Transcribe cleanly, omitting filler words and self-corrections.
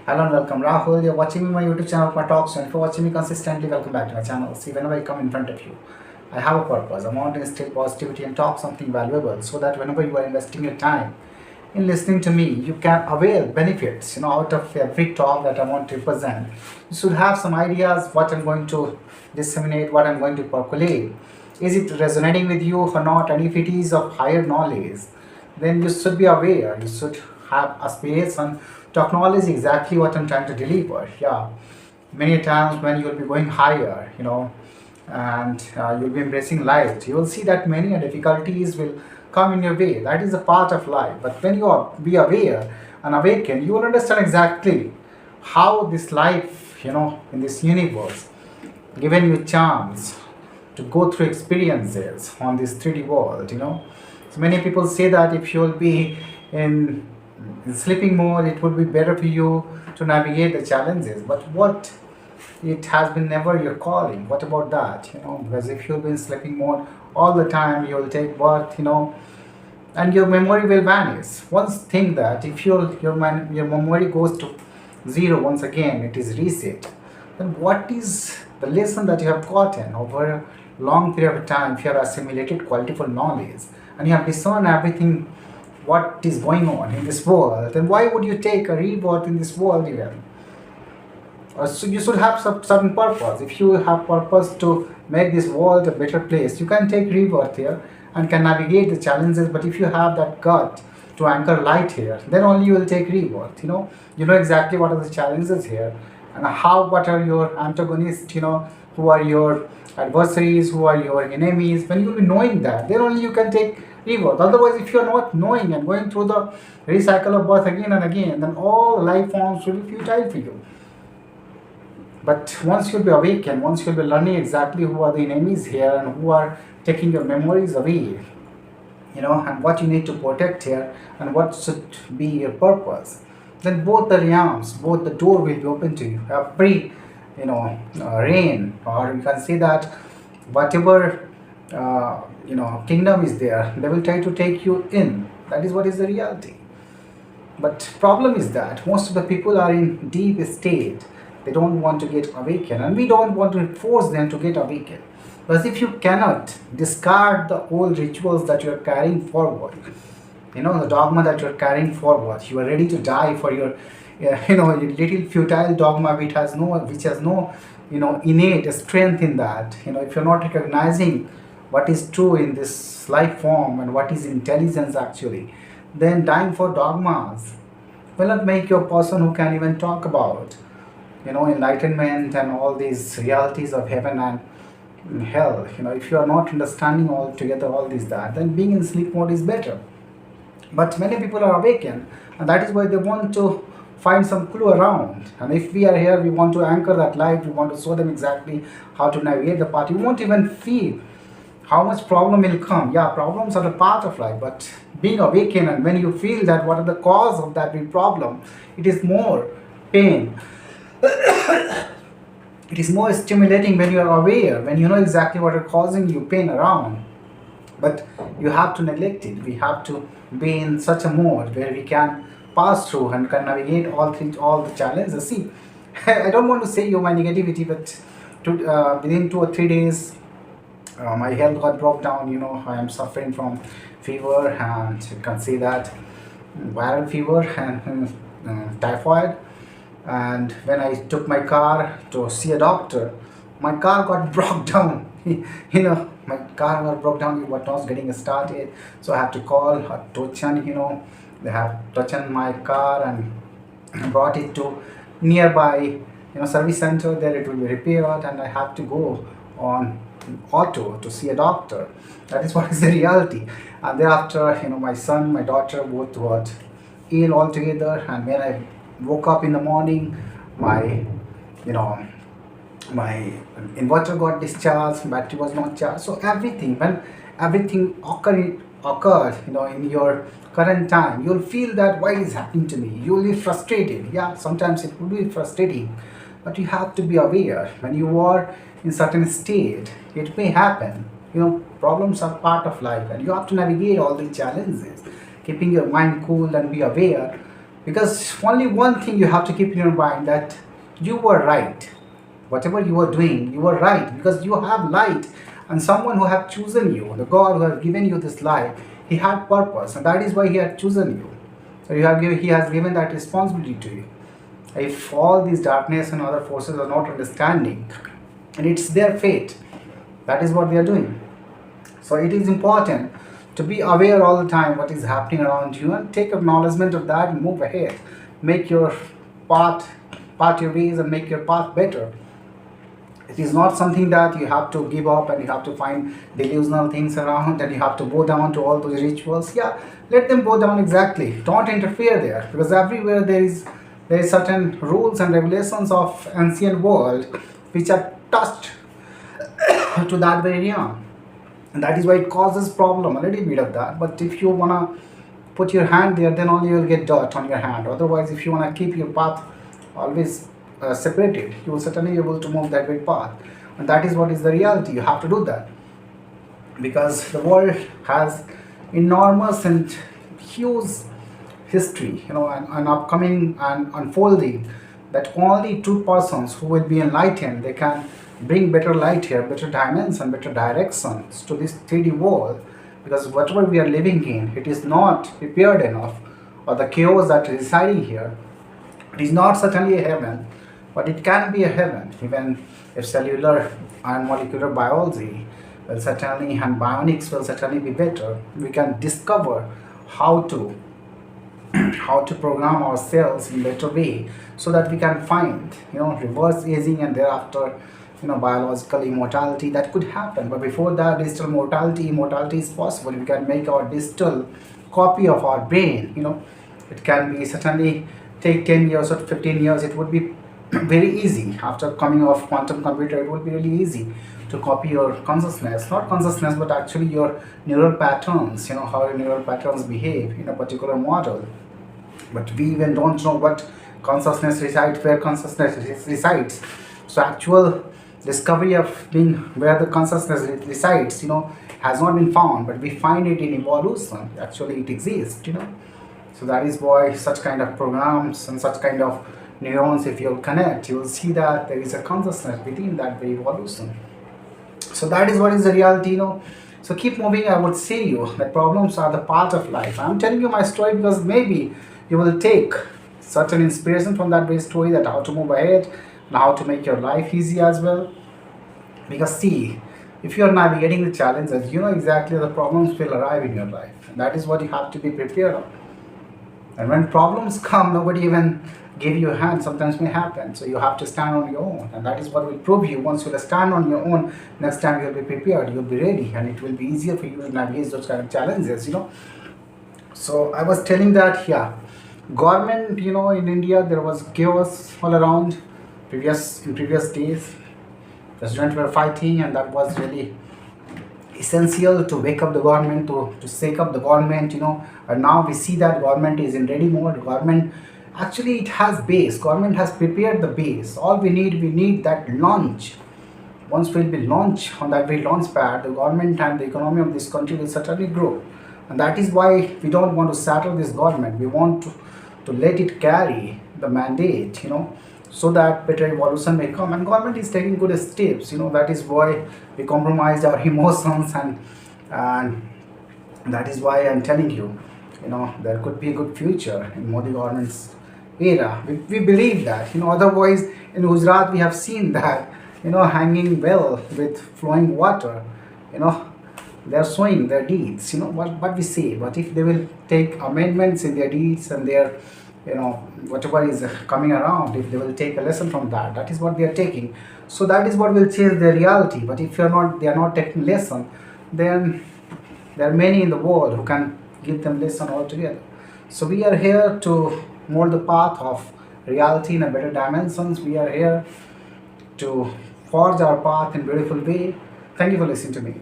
Hello and welcome, Rahul. You're watching me my YouTube channel, my talks, and if you're watching me consistently, welcome back to my channel. See, whenever I come in front of you, I have a purpose. I want to instill positivity and talk something valuable so that whenever you are investing your time in listening to me, you can avail benefits, out of every talk that I want to present. You should have some ideas what I'm going to disseminate, what I'm going to percolate. Is it resonating with you or not? And if it is of higher knowledge, then you should be aware. You should have aspiration to acknowledge exactly what I'm trying to deliver. Yeah, many times when you'll be going higher, and you'll be embracing life, you will see that many difficulties will come in your way. That is a part of life. But when you are be aware and awaken, you will understand exactly how this life, in this universe, given you chance to go through experiences on this 3D world. So many people say that if you'll be in, in sleeping mode, it would be better for you to navigate the challenges. But what it has been never your calling. What about that? Because if you'll be in sleeping mode all the time, you'll take birth, and your memory will vanish. Once think that if your memory goes to zero once again, it is reset. Then what is the lesson that you have gotten over a long period of time? If you have assimilated qualitable knowledge and you have discerned everything what is going on in this world, then why would you take a rebirth in this world even? So you should have some certain purpose. If you have purpose to make this world a better place, you can take rebirth here and can navigate the challenges. But if you have that gut to anchor light here, then only you will take rebirth. You know exactly what are the challenges here and what are your antagonists. Who are your adversaries, who are your enemies. When you will be knowing that, then only you can take rebirth. Otherwise, if you are not knowing and going through the recycle of birth again and again, then all life forms will be futile for you. But once you'll be awakened, once you'll be learning exactly who are the enemies here and who are taking your memories away, and what you need to protect here and what should be your purpose, then both the realms, both the door will be open to you. Every, reign, or you can say that whatever, kingdom is there, they will try to take you in. That is what is the reality. But problem is that most of the people are in deep state. They don't want to get awakened, and we don't want to force them to get awakened. Because if you cannot discard the old rituals that you are carrying forward, the dogma that you are carrying forward, you are ready to die for your, your little futile dogma which has no, innate strength in that. If you're not recognizing what is true in this life form and what is intelligence actually, then dying for dogmas will not make you a person who can even talk about enlightenment and all these realities of heaven and hell. If you are not understanding altogether all these that, then being in sleep mode is better. But many people are awakened, and that is why they want to find some clue around. And if we are here, we want to anchor that light, we want to show them exactly how to navigate the path. You won't even feel how much problem will come. Yeah, problems are a part of life, but being awakened, and when you feel that what are the cause of that big problem, it is more pain. It is more stimulating when you are aware, when you know exactly what are causing you pain around. But you have to neglect it. We have to be in such a mode where we can pass through and can navigate all the challenges. See, I don't want to say you my negativity, but within 2 or 3 days, my health got broke down. I am suffering from fever, and you can see that viral fever and typhoid. And when I took my car to see a doctor, my car got broke down. My car got broke down. It was not getting started, so I have to call a Tochan. They have Tochan my car and brought it to nearby service center. There it will be repaired, and I have to go on auto to see a doctor. That is what is the reality. And thereafter, my son, my daughter both were ill altogether. And when I woke up in the morning, my my inverter got discharged, battery was not charged. So when everything occurred, in your current time, you'll feel that why is happening to me. You'll be frustrated. Yeah, sometimes it will be frustrating, but you have to be aware when you are in certain state. It may happen. Problems are part of life, and you have to navigate all the challenges, keeping your mind cool and be aware Because only one thing you have to keep in your mind, that you were right. Whatever you were doing, you were right, because you have light, and someone who have chosen you, the God who has given you this life, he had purpose, and that is why he had chosen you. So he has given that responsibility to you. If all these darkness and other forces are not understanding, and it's their fate, that is what they are doing. So it is important to be aware all the time what is happening around you, and take acknowledgement of that and move ahead. Make your path, part your ways, and make your path better. It is not something that you have to give up and you have to find delusional things around and you have to bow down to all those rituals. Yeah, let them bow down, exactly. Don't interfere there, because everywhere there is certain rules and regulations of ancient world which are touched to that very area, and that is why it causes problem a little bit of that. But if you wanna put your hand there, then only you will get dirt on your hand. Otherwise, if you wanna keep your path always separated, you will certainly be able to move that way path, and that is what is the reality. You have to do that, because the world has enormous and huge history, and upcoming and unfolding, that only two persons who will be enlightened, they can bring better light here, better dimension, better directions to this 3D world. Because whatever we are living in, it is not prepared enough, or the chaos that is residing here, it is not certainly a heaven, but it can be a heaven, even if cellular and molecular biology will certainly, and bionics will certainly be better. We can discover how to how to program our cells in better way, so that we can find, reverse aging, and thereafter, biological immortality that could happen. But before that, digital immortality is possible. We can make our digital copy of our brain. It can be certainly take 10 years or 15 years. It would be very easy. After coming off quantum computer, it would be really easy to copy your consciousness, not consciousness, but actually your neural patterns, how your neural patterns behave in a particular model. But we even don't know what consciousness resides, where consciousness resides. So actual discovery of being where the consciousness resides, has not been found, but we find it in evolution. Actually, it exists. So that is why such kind of programs and such kind of neurons, if you'll connect, you will see that there is a consciousness within that very evolution. So that is what is the reality. So keep moving. I would say you that problems are the part of life. I'm telling you my story because maybe you will take certain inspiration from that very story, that how to move ahead and how to make your life easy as well. Because see, if you are navigating the challenges, you know exactly the problems will arrive in your life. And that is what you have to be prepared of. And when problems come, nobody even give you a hand. Sometimes may happen. So you have to stand on your own. And that is what will prove you. Once you will stand on your own, next time you'll be prepared, you'll be ready, and it will be easier for you to navigate those kind of challenges. So I was telling that, yeah, government, in India there was chaos all around in previous days. Presidents were fighting, and that was really essential to wake up the government, to shake up the government. And now we see that government is in ready mode. Government, actually, it has base. Government has prepared the base. All we need that launch. Once we'll be launched on that very launch pad, the government and the economy of this country will certainly grow. And that is why we don't want to settle this government. We want to let it carry the mandate, so that better evolution may come. And government is taking good steps. That is why we compromise our emotions, and that is why I'm telling you, there could be a good future in Modi government's era. We believe that. Otherwise, in Gujarat we have seen that, hanging well with flowing water. They are showing their deeds. What we say. But if they will take amendments in their deeds and their, whatever is coming around, if they will take a lesson from that, that is what they are taking. So that is what will change their reality. But if they are not taking lesson, then there are many in the world who can give them lesson altogether. So we are here to mold the path of reality in a better dimensions. We are here to forge our path in beautiful way. Thank you for listening to me.